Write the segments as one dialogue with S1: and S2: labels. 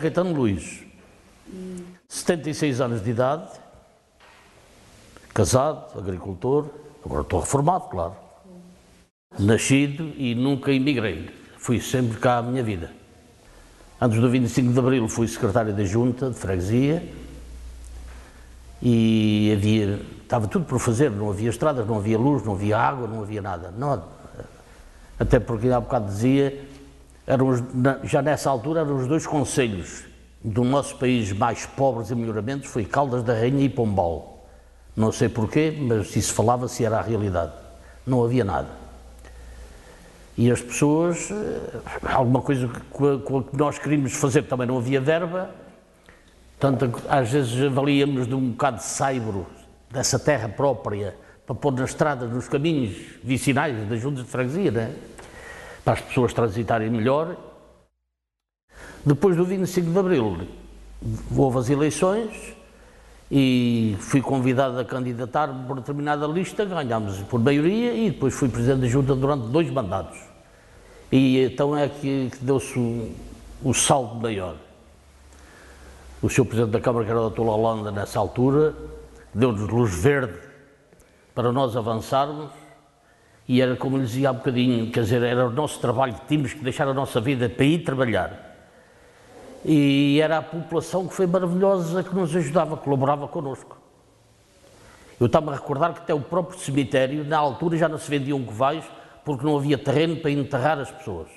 S1: Caetano Luís, 76 anos de idade, casado, agricultor, agora estou reformado, claro. Nascido e nunca emigrei, fui sempre cá a minha vida. Antes do 25 de Abril fui secretário da Junta de Freguesia e estava tudo por fazer, não havia estradas, não havia luz, não havia água, não havia nada. Não, até porque há bocado dizia, já nessa altura eram os dois concelhos do nosso país mais pobres em melhoramentos, foi Caldas da Rainha e Pombal. Não sei porquê, mas se se falava se era a realidade. Não havia nada. E as pessoas, alguma coisa com a que nós queríamos fazer, também não havia verba, tanto às vezes valíamos de um bocado de saibro dessa terra própria para pôr nas estradas, nos caminhos vicinais das juntas de freguesia, né? Para as pessoas transitarem melhor. Depois do 25 de Abril houve as eleições e fui convidado a candidatar-me por determinada lista, ganhámos por maioria e depois fui Presidente da Junta durante 2 mandatos. E então é que deu-se o salto maior. O Sr. Presidente da Câmara, que era o Dr. Holanda, nessa altura, deu-nos luz verde para nós avançarmos e era como lhe dizia há bocadinho, quer dizer, era o nosso trabalho, tínhamos que deixar a nossa vida para ir trabalhar. E era a população que foi maravilhosa, que nos ajudava, colaborava connosco. Eu estava a recordar que até o próprio cemitério, na altura, já não se vendiam covais, porque não havia terreno para enterrar as pessoas.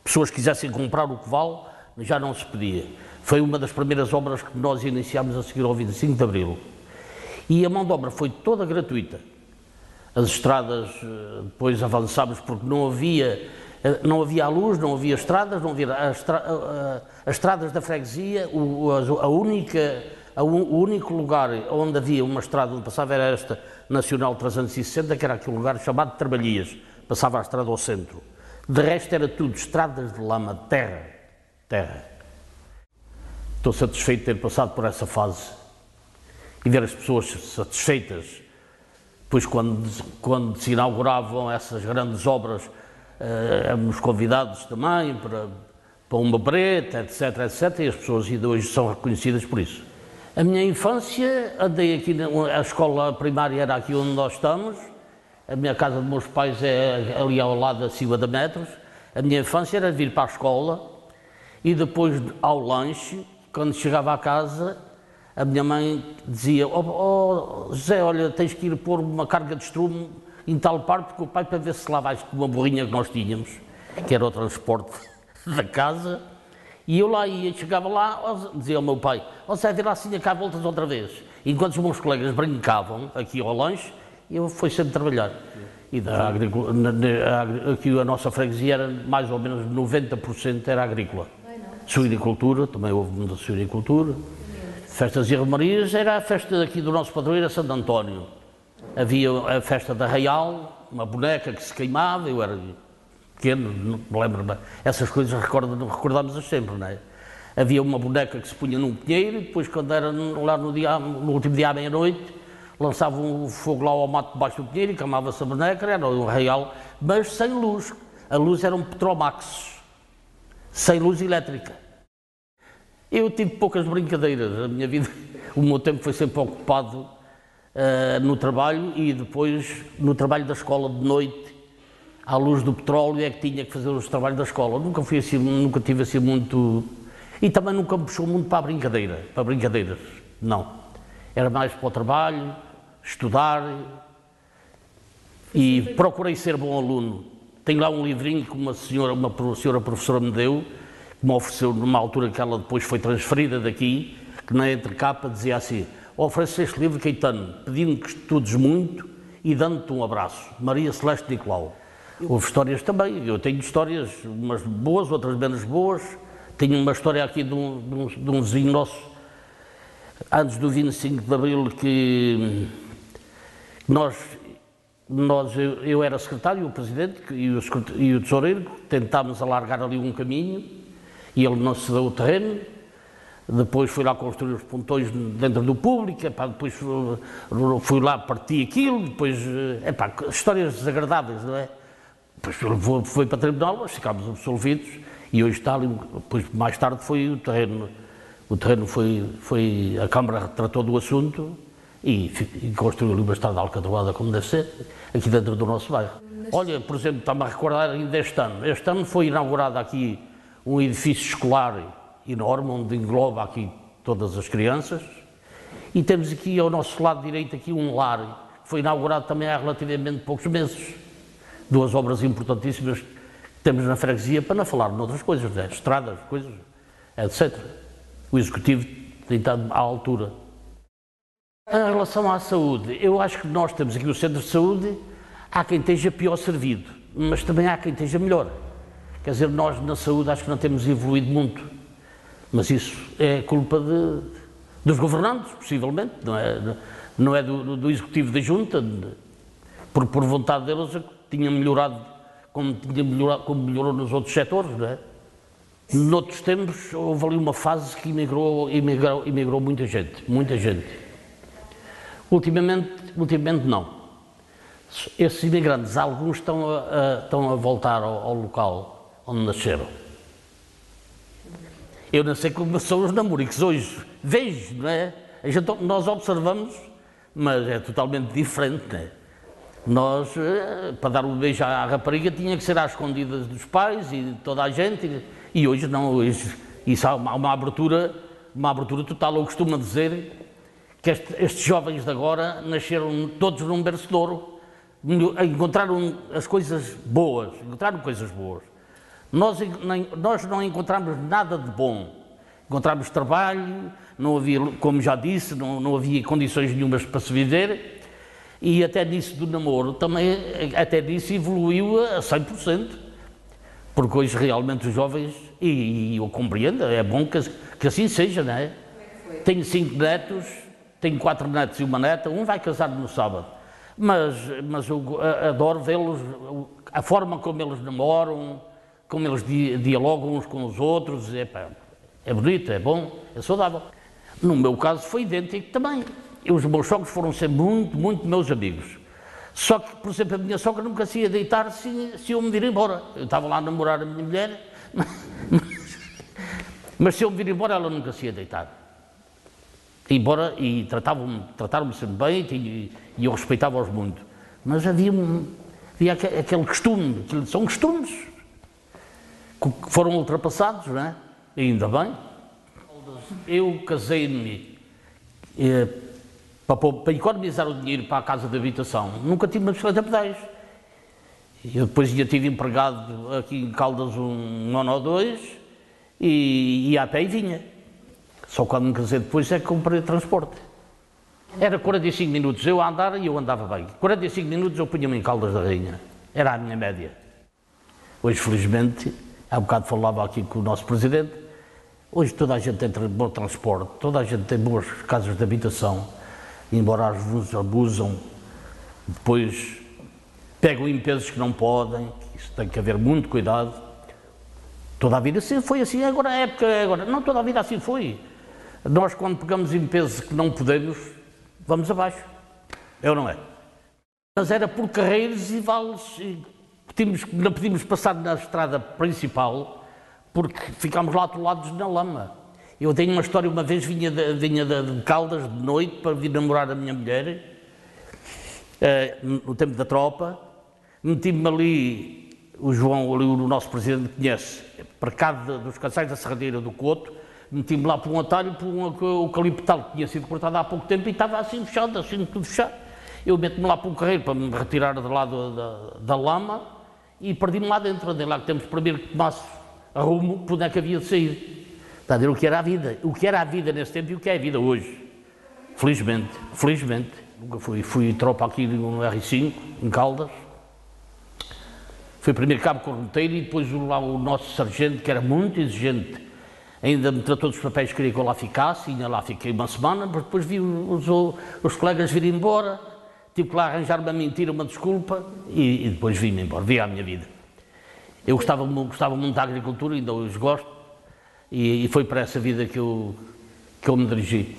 S1: Pessoas que quisessem comprar o coval, já não se podia. Foi uma das primeiras obras que nós iniciámos a seguir ao 25 de Abril. E a mão de obra foi toda gratuita. As estradas, depois avançámos porque não havia a luz, não havia estradas, não havia as estradas da freguesia, o único lugar onde havia uma estrada onde passava era esta Nacional 360, que era aquele lugar chamado de Trabalhias, passava a estrada ao centro. De resto era tudo estradas de lama, terra. Estou satisfeito de ter passado por essa fase e ver as pessoas satisfeitas. Depois quando se inauguravam essas grandes obras, éramos convidados também para uma breta, etc, e as pessoas ainda hoje são reconhecidas por isso. A minha infância, andei aqui, a escola primária era aqui onde nós estamos, a minha casa de meus pais é ali ao lado, acima de metros. A minha infância era vir para a escola e depois ao lanche, quando chegava à casa, a minha mãe dizia: oh José, olha, tens que ir pôr uma carga de estrume em tal parte com o pai para ver se lá vais com uma burrinha que nós tínhamos, que era o transporte da casa. E eu lá ia, chegava lá, dizia ao meu pai: ó Zé, vira assim, cá voltas outra vez. E enquanto os meus colegas brincavam aqui ao lanche, eu fui sempre trabalhar. E aqui a nossa freguesia era mais ou menos 90% era agrícola. Suinicultura, também houve muita suinicultura. Festas e romarias, era a festa aqui do nosso padroeiro, Santo António. Havia a festa da Real, uma boneca que se queimava, eu era pequeno, não me lembro, essas coisas recordamos-as sempre, não é? Havia uma boneca que se punha num pinheiro e depois, quando era lá no último dia à meia-noite, lançavam o fogo lá ao mato debaixo do pinheiro e queimava-se a boneca, era um Real, mas sem luz. A luz era um Petromax, sem luz elétrica. Eu tive poucas brincadeiras, a minha vida, o meu tempo foi sempre ocupado no trabalho e depois no trabalho da escola de noite, à luz do petróleo, é que tinha que fazer os trabalhos da escola. Nunca tive assim muito... E também nunca me puxou muito para a brincadeira, para brincadeiras, não. Era mais para o trabalho, estudar e procurei ser bom aluno. Tenho lá um livrinho que uma senhora professora me deu, que me ofereceu numa altura que ela depois foi transferida daqui, que na entrecapa dizia assim: oferece este livro, Caetano, pedindo que estudes muito e dando-te um abraço. Maria Celeste Nicolau. Houve histórias também, eu tenho histórias, umas boas, outras menos boas. Tenho uma história aqui de um vizinho nosso, antes do 25 de Abril, que eu era secretário, o presidente e o tesoureiro, tentámos alargar ali um caminho e ele não cedeu o terreno. Depois fui lá construir os pontões dentro do público, depois fui lá partir aquilo, depois, histórias desagradáveis, não é? Depois foi para o tribunal, mas ficámos absolvidos E hoje está ali, depois mais tarde foi o terreno foi, a Câmara tratou do assunto e construiu ali uma estrada alcatroada como deve ser, aqui dentro do nosso bairro. Olha, por exemplo, está-me a recordar ainda este ano foi inaugurado aqui um edifício escolar enorme, onde engloba aqui todas as crianças, e temos aqui ao nosso lado direito aqui um lar, que foi inaugurado também há relativamente poucos meses. Duas obras importantíssimas que temos na freguesia, para não falar de outras coisas, né? Estradas, coisas, etc. O Executivo tem estado à altura. Em relação à saúde, eu acho que nós temos aqui o Centro de Saúde, há quem esteja pior servido, mas também há quem esteja melhor. Quer dizer, nós na saúde acho que não temos evoluído muito, mas isso é culpa dos governantes, possivelmente, não é do Executivo da Junta, por vontade deles tinha melhorado como melhorou nos outros setores, não é? Noutros tempos houve ali uma fase que emigrou muita gente, muita gente. Ultimamente não. Esses imigrantes, alguns estão a voltar ao local onde nasceram. Eu não sei como são os namoricos hoje, vejo, não é? Nós observamos, mas é totalmente diferente, não é? Nós, para dar um beijo à rapariga, tinha que ser às escondidas dos pais e de toda a gente, e hoje não, hoje isso há uma abertura total. Eu costumo dizer que estes jovens de agora nasceram todos num berço de ouro, encontraram as coisas boas, Nós não encontramos nada de bom, encontramos trabalho, não havia, como já disse, não havia condições nenhumas para se viver, e até nisso do namoro também, até nisso evoluiu a 100%, porque hoje realmente os jovens, e eu compreendo, é bom que assim seja, não é? Tenho 5 netos, tenho 4 netos e uma neta, um vai casar no sábado, mas eu adoro vê-los, a forma como eles namoram, como eles dialogam uns com os outros, é bonito, é bom, é saudável. No meu caso foi idêntico também. Os meus sogros foram sempre muito meus amigos. Só que, por exemplo, a minha sogra nunca se ia deitar se eu me vir embora. Eu estava lá a namorar a minha mulher, mas se eu me vir embora, ela nunca se ia deitar. E trataram-me sempre bem e eu respeitava-os muito. Mas havia aquele costume, são costumes que foram ultrapassados, não é? E ainda bem. Eu casei-me para economizar o dinheiro para a casa de habitação. Nunca tive uma bicicleta a pedais. Eu depois já tive empregado aqui em Caldas um ano ou dois e ia a pé e vinha. Só quando me casei depois é que comprei transporte. Era 45 minutos eu a andar e eu andava bem. 45 minutos eu punha-me em Caldas da Rainha. Era a minha média. Hoje, felizmente, há bocado falava aqui com o nosso presidente, hoje toda a gente tem bom transporte, toda a gente tem boas casas de habitação, embora alguns abusam, depois pegam em pesos que não podem, isso tem que haver muito cuidado. Toda a vida foi assim, agora a época, não toda a vida assim foi. Nós quando pegamos em pesos que não podemos, vamos abaixo, é ou não é? Mas era por carreiros e vales, não podíamos passar na estrada principal, porque ficámos lá atolados na lama. Eu tenho uma história, uma vez vinha de Caldas de noite para vir namorar a minha mulher, no tempo da tropa, meti-me ali, o João, ali, o nosso presidente conhece, para cá dos Casais da Serradeira do Couto, meti-me lá por um atalho, por um eucaliptal que tinha sido cortado há pouco tempo e estava assim fechado, assim tudo fechado. Eu meto-me lá por um carreiro para me retirar de lá da lama e perdi-me lá dentro, andei lá que temos primeiro que tomasse a rumo por onde é que havia de sair. Está a ver o que era a vida nesse tempo e o que é a vida hoje. Felizmente. Nunca fui tropa aqui no R5, em Caldas. Fui primeiro cabo correnteiro e depois lá o nosso sargento, que era muito exigente, ainda me tratou dos papéis que queria que eu lá ficasse, e ainda lá fiquei uma semana, mas depois vi os colegas virem embora, tive que lá arranjar uma mentira, uma desculpa, e depois vim-me embora, vi a minha vida. Eu gostava muito da agricultura, ainda hoje gosto, e foi para essa vida que eu me dirigi.